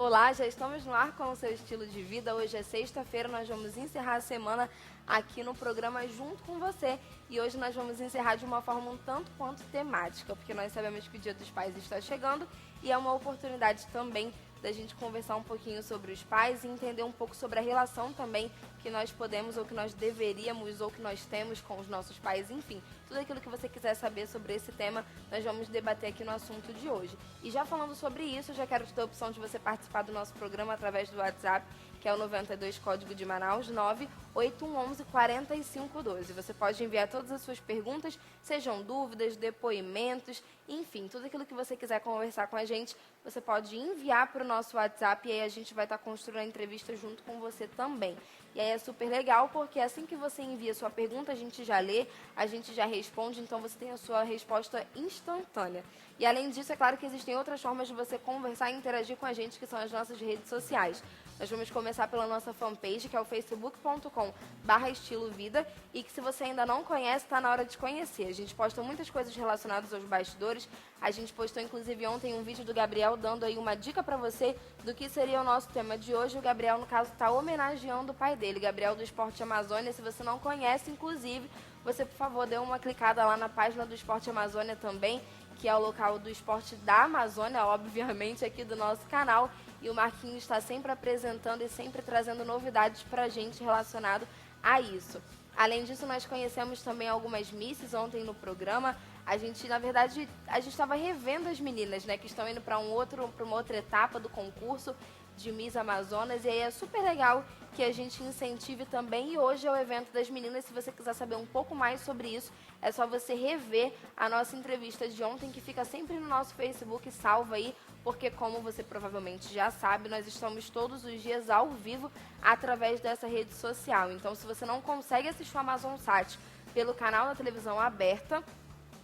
Olá, já estamos no ar com o seu estilo de vida. Hoje é sexta-feira, nós vamos encerrar a semana aqui no programa junto com você. E hoje nós vamos encerrar de uma forma um tanto quanto temática, porque nós sabemos que o Dia dos Pais está chegando e é uma oportunidade também da gente conversar um pouquinho sobre os pais e entender um pouco sobre a relação também que nós podemos ou que nós deveríamos ou que nós temos com os nossos pais, enfim. Tudo aquilo que você quiser saber sobre esse tema, nós vamos debater aqui no assunto de hoje. E já falando sobre isso, já quero te dar a opção de você participar do nosso programa através do WhatsApp, que é o 92 código de Manaus 98111 4512. Você pode enviar todas as suas perguntas, sejam dúvidas, depoimentos, enfim, tudo aquilo que você quiser conversar com a gente, você pode enviar para o nosso WhatsApp e aí a gente vai estar construindo a entrevista junto com você também. E aí é super legal, porque assim que você envia sua pergunta, a gente já lê, a gente já responde, então você tem a sua resposta instantânea. E além disso, é claro que existem outras formas de você conversar e interagir com a gente, que são as nossas redes sociais. Nós vamos começar pela nossa fanpage, que é o facebook.com/estilovida, e que se você ainda não conhece, está na hora de conhecer. A gente posta muitas coisas relacionadas aos bastidores. A gente postou, inclusive, ontem um vídeo do Gabriel dando aí uma dica para você do que seria o nosso tema de hoje. O Gabriel, no caso, está homenageando o pai dele, Gabriel do Esporte Amazônia. Se você não conhece, inclusive, você, por favor, dê uma clicada lá na página do Esporte Amazônia também, que é o local do esporte da Amazônia, obviamente, aqui do nosso canal. E o Marquinhos está sempre apresentando e sempre trazendo novidades para a gente relacionado a isso. Além disso, nós conhecemos também algumas misses ontem no programa. A gente, na verdade, estava revendo as meninas, né, que estão indo para uma outra etapa do concurso de Miss Amazonas, e aí é super legal que a gente incentive também, e hoje é o evento das meninas. Se você quiser saber um pouco mais sobre isso, é só você rever a nossa entrevista de ontem, que fica sempre no nosso Facebook, salva aí, porque como você provavelmente já sabe, nós estamos todos os dias ao vivo através dessa rede social. Então, se você não consegue assistir o AmazonSat pelo canal da televisão aberta,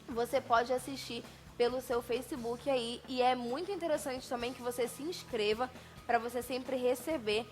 você pode assistir pelo seu Facebook aí, e é muito interessante também que você se inscreva para você sempre receber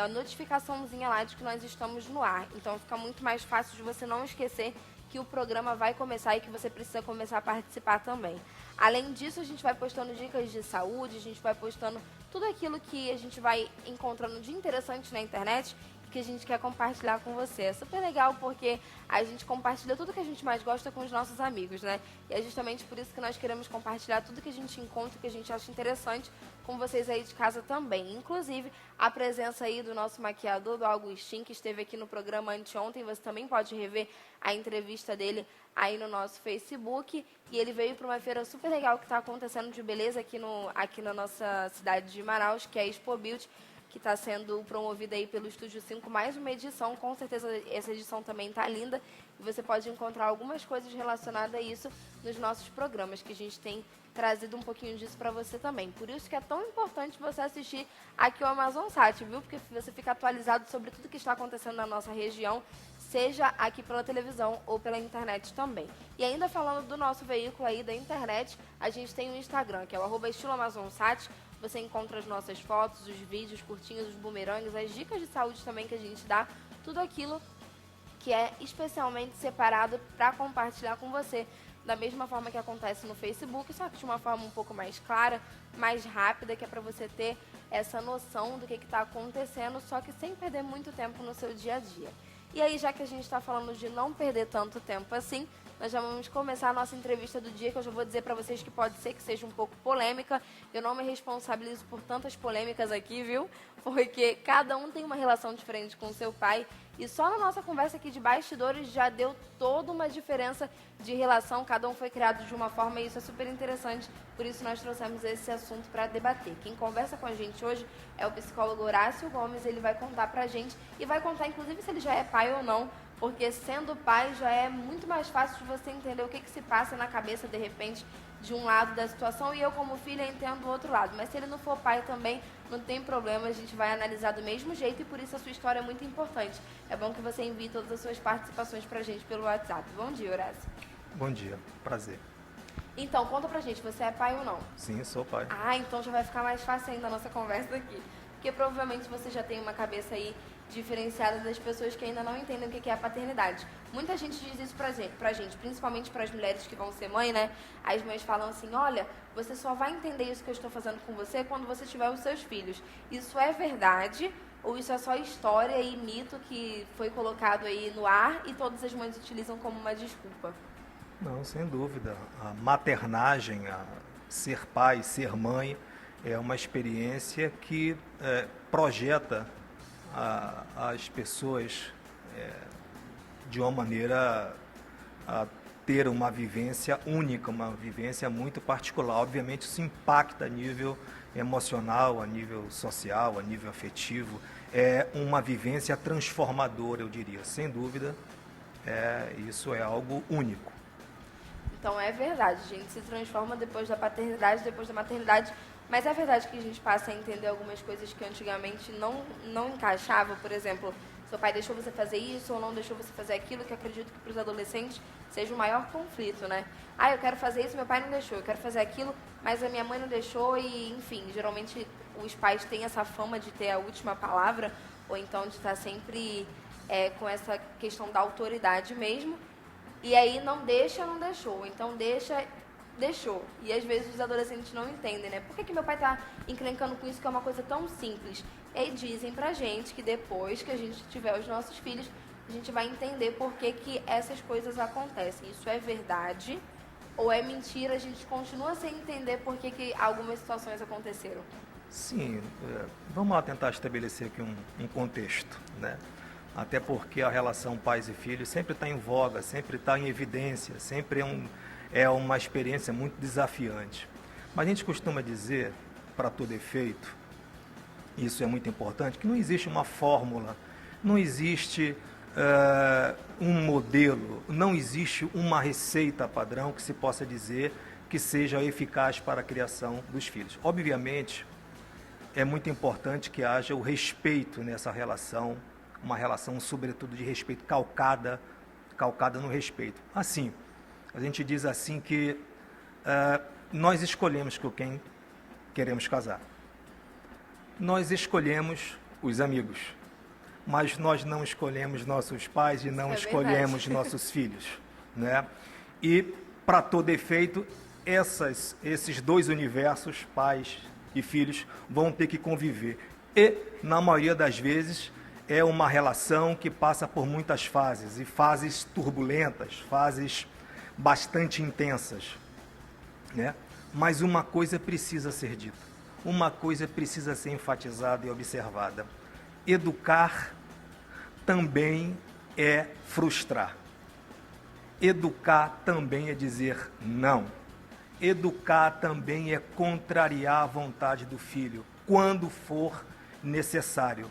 a notificaçãozinha lá de que nós estamos no ar. Então fica muito mais fácil de você não esquecer que o programa vai começar e que você precisa começar a participar também. Além disso, a gente vai postando dicas de saúde, a gente vai postando tudo aquilo que a gente vai encontrando de interessante na internet, que a gente quer compartilhar com você. É super legal porque a gente compartilha tudo que a gente mais gosta com os nossos amigos, né? E é justamente por isso que nós queremos compartilhar tudo que a gente encontra, que a gente acha interessante com vocês aí de casa também. Inclusive, a presença aí do nosso maquiador, do Augustin, que esteve aqui no programa anteontem. Você também pode rever a entrevista dele aí no nosso Facebook. E ele veio para uma feira super legal que está acontecendo de beleza aqui na nossa cidade de Manaus, que é a Expo Beauty, que está sendo promovida aí pelo Estúdio 5, mais uma edição. Com certeza essa edição também está linda e você pode encontrar algumas coisas relacionadas a isso nos nossos programas, que a gente tem trazido um pouquinho disso para você também. Por isso que é tão importante você assistir aqui o AmazonSat, viu? Porque você fica atualizado sobre tudo que está acontecendo na nossa região, seja aqui pela televisão ou pela internet também. E ainda falando do nosso veículo aí da internet, a gente tem o Instagram, que é o @estiloamazonsat. Você encontra as nossas fotos, os vídeos curtinhos, os bumerangues, as dicas de saúde também que a gente dá, tudo aquilo que é especialmente separado para compartilhar com você, da mesma forma que acontece no Facebook, só que de uma forma um pouco mais clara, mais rápida, que é para você ter essa noção do que está acontecendo, só que sem perder muito tempo no seu dia a dia. E aí, já que a gente está falando de não perder tanto tempo assim, nós já vamos começar a nossa entrevista do dia, que eu já vou dizer para vocês que pode ser que seja um pouco polêmica. Eu não me responsabilizo por tantas polêmicas aqui, viu? Porque cada um tem uma relação diferente com o seu pai. E só na nossa conversa aqui de bastidores já deu toda uma diferença de relação. Cada um foi criado de uma forma e isso é super interessante. Por isso nós trouxemos esse assunto para debater. Quem conversa com a gente hoje é o psicólogo Horácio Gomes. Ele vai contar para a gente e vai contar inclusive se ele já é pai ou não. Porque sendo pai já é muito mais fácil de você entender o que se passa na cabeça, de repente, de um lado da situação. E eu, como filha, entendo o outro lado. Mas se ele não for pai também, não tem problema, a gente vai analisar do mesmo jeito e por isso a sua história é muito importante. É bom que você envie todas as suas participações pra gente pelo WhatsApp. Bom dia, Horácio. Bom dia, prazer. Então, conta pra gente, você é pai ou não? Sim, eu sou pai. Ah, então já vai ficar mais fácil ainda a nossa conversa aqui. porque provavelmente você já tem uma cabeça aí diferenciada das pessoas que ainda não entendem o que é a paternidade. Muita gente diz isso pra gente, principalmente para as mulheres que vão ser mãe, né? As mães falam assim, olha, você só vai entender isso que eu estou fazendo com você quando você tiver os seus filhos. Isso é verdade ou isso é só história e mito que foi colocado aí no ar e todas as mães utilizam como uma desculpa? Não, sem dúvida. A maternagem, a ser pai, ser mãe, é uma experiência que projeta as pessoas de uma maneira a ter uma vivência única, uma vivência muito particular. Obviamente, isso impacta a nível emocional, a nível social, a nível afetivo. É uma vivência transformadora, eu diria. Sem dúvida, isso é algo único. Então é verdade, a gente se transforma depois da paternidade, depois da maternidade, mas é verdade que a gente passa a entender algumas coisas que antigamente não encaixava. Por exemplo, seu pai deixou você fazer isso ou não deixou você fazer aquilo, que acredito que para os adolescentes seja o maior conflito, né? Ah, eu quero fazer isso, meu pai não deixou, eu quero fazer aquilo, mas a minha mãe não deixou e, enfim, geralmente os pais têm essa fama de ter a última palavra, ou então de estar sempre com essa questão da autoridade mesmo. E aí não deixou. Então deixou. E às vezes os adolescentes não entendem, né? Por que meu pai tá encrencando com isso que é uma coisa tão simples? E aí dizem pra gente que depois que a gente tiver os nossos filhos, a gente vai entender por que essas coisas acontecem. Isso é verdade ou é mentira? A gente continua sem entender por que algumas situações aconteceram. Sim, vamos lá tentar estabelecer aqui um contexto, né? Até porque a relação pais e filhos sempre está em voga, sempre está em evidência, sempre é uma experiência muito desafiante. Mas a gente costuma dizer, para todo efeito, isso é muito importante, que não existe uma fórmula, não existe um modelo, não existe uma receita padrão que se possa dizer que seja eficaz para a criação dos filhos. Obviamente, é muito importante que haja o respeito nessa relação, uma relação, sobretudo, de respeito, calcada no respeito. Assim, a gente diz assim que nós escolhemos com quem queremos casar. Nós escolhemos os amigos, mas nós não escolhemos nossos pais e não escolhemos nossos filhos, né? E, para todo efeito, esses dois universos, pais e filhos, vão ter que conviver. E, na maioria das vezes, é uma relação que passa por muitas fases, e fases turbulentas, fases bastante intensas, né? Mas uma coisa precisa ser dita, uma coisa precisa ser enfatizada e observada. Educar também é frustrar. Educar também é dizer não. Educar também é contrariar a vontade do filho, quando for necessário.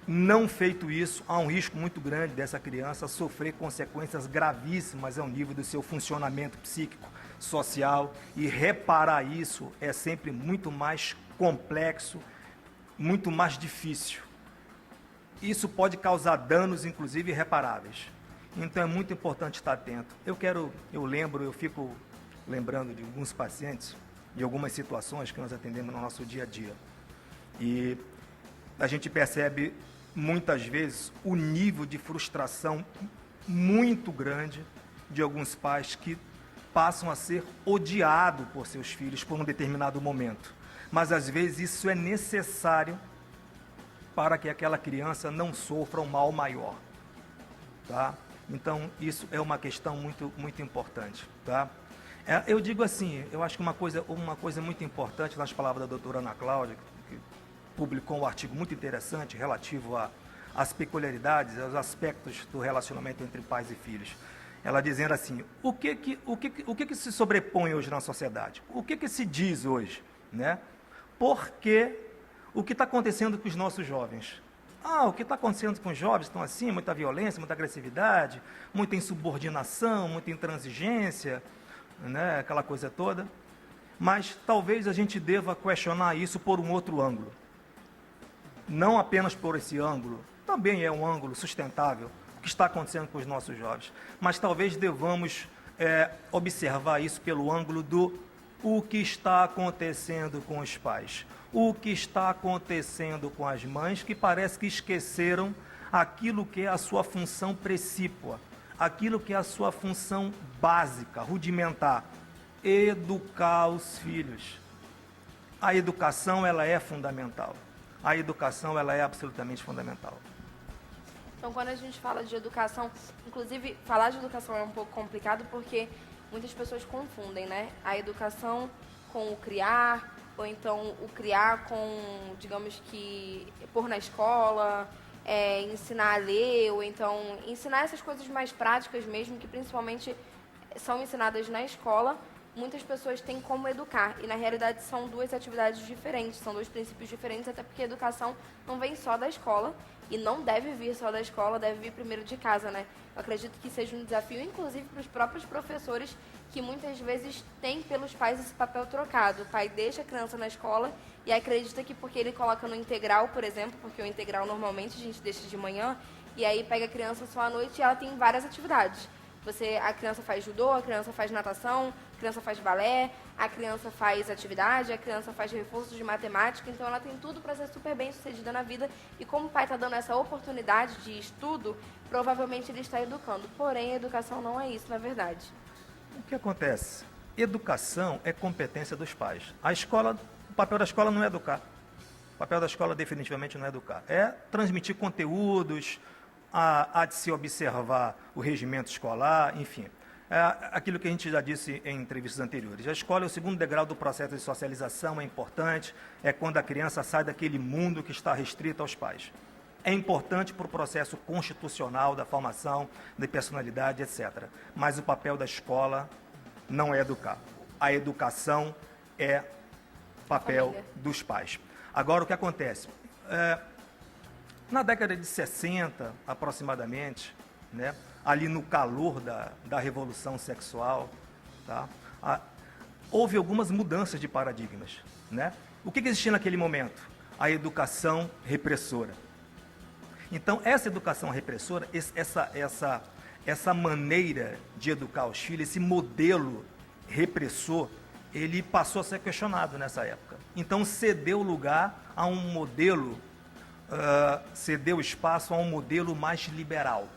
Não feito isso, há um risco muito grande dessa criança sofrer consequências gravíssimas ao nível do seu funcionamento psíquico, social, e reparar isso é sempre muito mais complexo, muito mais difícil. Isso pode causar danos, inclusive, irreparáveis. Então é muito importante estar atento. Eu fico lembrando de alguns pacientes, de algumas situações que nós atendemos no nosso dia a dia. E a gente percebe, muitas vezes, o nível de frustração muito grande de alguns pais que passam a ser odiados por seus filhos por um determinado momento. Mas, às vezes, isso é necessário para que aquela criança não sofra um mal maior, tá? Então, isso é uma questão muito, muito importante, tá? Eu digo assim, eu acho que uma coisa muito importante nas palavras da doutora Ana Cláudia, que publicou um artigo muito interessante relativo às peculiaridades, aos aspectos do relacionamento entre pais e filhos. Ela dizendo assim, o que se sobrepõe hoje na sociedade? O que se diz hoje, né? Porque o que está acontecendo com os nossos jovens? O que está acontecendo com os jovens estão assim, muita violência, muita agressividade, muita insubordinação, muita intransigência, né? Aquela coisa toda. Mas talvez a gente deva questionar isso por um outro ângulo. Não apenas por esse ângulo, também é um ângulo sustentável, o que está acontecendo com os nossos jovens. Mas talvez devamos observar isso pelo ângulo do o que está acontecendo com os pais, o que está acontecendo com as mães, que parece que esqueceram aquilo que é a sua função precípua, aquilo que é a sua função básica, rudimentar, educar os filhos. A educação, ela é fundamental. A educação, ela é absolutamente fundamental. Então, quando a gente fala de educação, inclusive, falar de educação é um pouco complicado porque muitas pessoas confundem, né? A educação com o criar, ou então o criar com, digamos que, pôr na escola, ensinar a ler, ou então ensinar essas coisas mais práticas mesmo, que principalmente são ensinadas na escola. Muitas pessoas têm como educar, e na realidade são duas atividades diferentes, são dois princípios diferentes, até porque a educação não vem só da escola, e não deve vir só da escola, deve vir primeiro de casa, né? Eu acredito que seja um desafio, inclusive, para os próprios professores, que muitas vezes têm pelos pais esse papel trocado. O pai deixa a criança na escola e acredita que porque ele coloca no integral, por exemplo, porque o integral normalmente a gente deixa de manhã, e aí pega a criança só à noite e ela tem várias atividades. A criança faz judô, a criança faz natação, a criança faz balé, a criança faz atividade, a criança faz reforços de matemática, então ela tem tudo para ser super bem sucedida na vida, e como o pai está dando essa oportunidade de estudo, provavelmente ele está educando. Porém, a educação não é isso, na verdade. O que acontece? Educação é competência dos pais. O papel da escola não é educar. O papel da escola definitivamente não é educar. É transmitir conteúdos, há de se observar o regimento escolar, enfim. É aquilo que a gente já disse em entrevistas anteriores. A escola é o segundo degrau do processo de socialização, é importante, é quando a criança sai daquele mundo que está restrito aos pais. É importante para o processo constitucional da formação, de personalidade, etc. Mas o papel da escola não é educar. A educação é papel dos pais. Agora, o que acontece? Na década de 60, aproximadamente, né, ali no calor da revolução sexual, tá, houve algumas mudanças de paradigmas. Né? O que existia naquele momento? A educação repressora. Então, essa educação repressora, essa maneira de educar os filhos, esse modelo repressor, ele passou a ser questionado nessa época. Então, cedeu lugar a um modelo, cedeu espaço a um modelo mais liberal.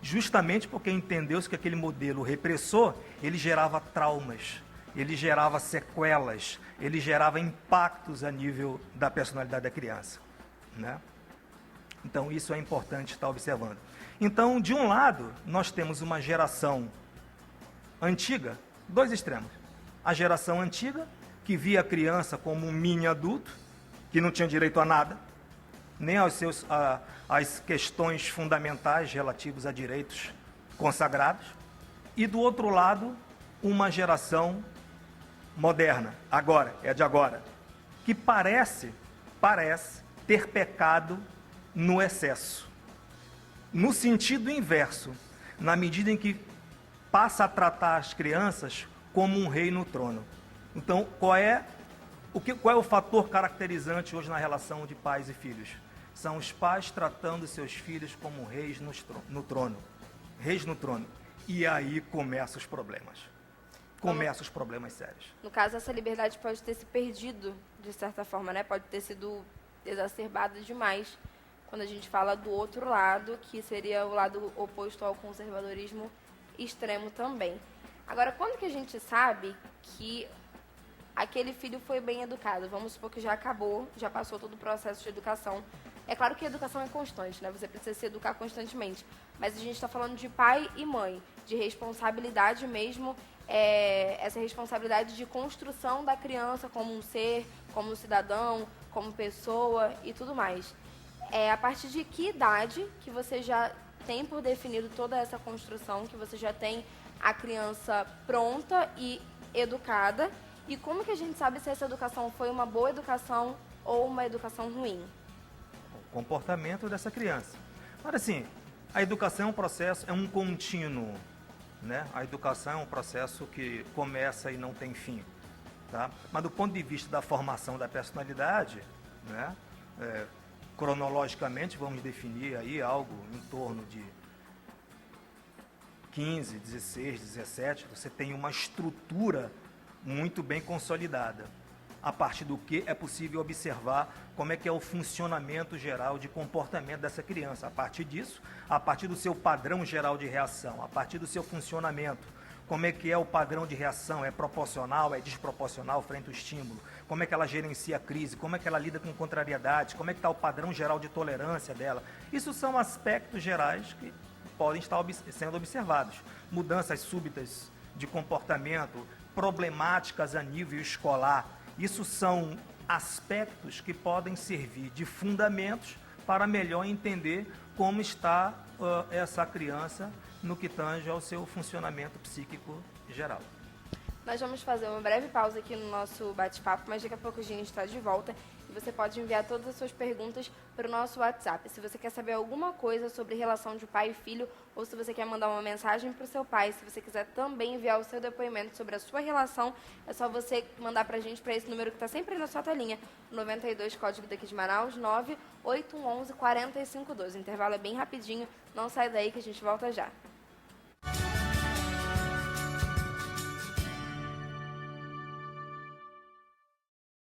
Justamente porque entendeu-se que aquele modelo repressor, ele gerava traumas, ele gerava sequelas, ele gerava impactos a nível da personalidade da criança. Né? Então, isso é importante estar observando. Então, de um lado, nós temos uma geração antiga, dois extremos. A geração antiga, que via a criança como um mini adulto, que não tinha direito a nada, nem às questões fundamentais relativas a direitos consagrados. E, do outro lado, uma geração moderna, agora, que parece ter pecado no excesso. No sentido inverso, na medida em que passa a tratar as crianças como um rei no trono. Então, qual é o fator caracterizante hoje na relação de pais e filhos? São os pais tratando seus filhos como reis no trono. Reis no trono. E aí começam os problemas. Começam os problemas sérios. No caso, essa liberdade pode ter se perdido, de certa forma, né? Pode ter sido exacerbada demais quando a gente fala do outro lado, que seria o lado oposto ao conservadorismo extremo também. Agora, quando que a gente sabe que aquele filho foi bem educado? Vamos supor que já acabou, já passou todo o processo de educação. É claro que a educação é constante, né? Você precisa se educar constantemente. Mas a gente está falando de pai e mãe, de responsabilidade mesmo, essa responsabilidade de construção da criança como um ser, como um cidadão, como pessoa e tudo mais. A partir de que idade que você já tem por definido toda essa construção, que você já tem a criança pronta e educada? E como que a gente sabe se essa educação foi uma boa educação ou uma educação ruim? O comportamento dessa criança. Mas assim, a educação é um processo, é um contínuo. Né? A educação é um processo que começa e não tem fim. Tá? Mas do ponto de vista da formação da personalidade, né? Cronologicamente, vamos definir aí algo em torno de 15, 16, 17, você tem uma estrutura muito bem consolidada, a partir do que é possível observar como é que é o funcionamento geral de comportamento dessa criança. A partir disso, a partir do seu padrão geral de reação, a partir do seu funcionamento, como é que é o padrão de reação, é proporcional, é desproporcional frente ao estímulo, como é que ela gerencia a crise, como é que ela lida com contrariedades, como é que está o padrão geral de tolerância dela. Isso são aspectos gerais que podem estar sendo observados. Mudanças súbitas de comportamento, problemáticas a nível escolar, isso são aspectos que podem servir de fundamentos para melhor entender como está essa criança no que tange ao seu funcionamento psíquico geral. Nós vamos fazer uma breve pausa aqui no nosso bate-papo, mas daqui a pouco a gente está de volta e você pode enviar todas as suas perguntas para o nosso WhatsApp. Se você quer saber alguma coisa sobre relação de pai e filho, ou se você quer mandar uma mensagem para o seu pai, se você quiser também enviar o seu depoimento sobre a sua relação, é só você mandar para a gente para esse número que está sempre aí na sua telinha, 92, código daqui de Manaus, 98111 4512. O intervalo é bem rapidinho, não sai daí que a gente volta já.